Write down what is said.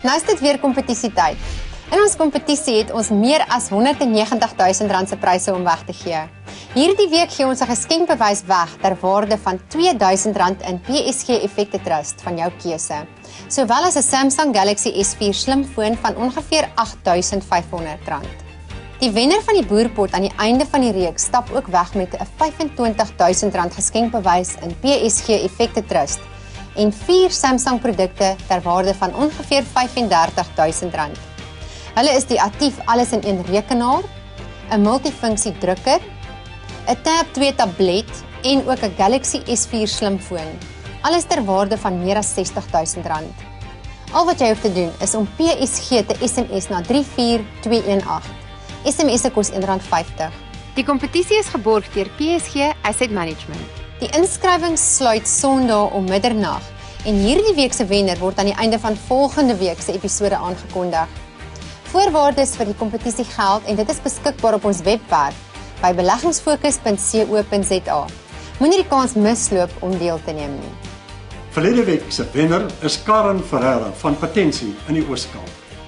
Nou is dit weer kompetisietyd. In ons kompetisie het ons meer as R190.000 se pryse om weg te gee. Hierdie week gee ons 'n geskenkbewys weg ter waarde van R2000 in PSG Effekte Trust van jou keuse, sowel as 'n Samsung Galaxy S4 slimfoon van ongeveer R8500. Die wenner van die boerpot aan die einde van die reeks stap ook weg met 'n R25.000 geskenkbewys in PSG Effekte Trust en 4 Samsung produkte ter waarde van ongeveer R35.000. Hulle is die Atief alles in een rekenaar, 'n multifunksie drukker, 'n Tab 2 tablet en ook 'n Galaxy S4 slimfoon. Alles ter waarde van meer as R60.000. Al wat jy hoef te doen is om PSG te SMS na 34218. SMS'e kos R1.50. Die kompetisie is geborg deur PSG Asset Management. Die inskrywing sluit Sondag om middernag en hierdie week se wenner word aan die einde van volgende week se episode aangekondig. Voorwaardes vir die kompetisie geld en dit is beskikbaar op ons webwerf by beleggingsfokus.co.za. Moenie die kans misloop om deel te neem nie. Verlede week se wenner is Karen Ferreira van Patensie in die Ooskaap.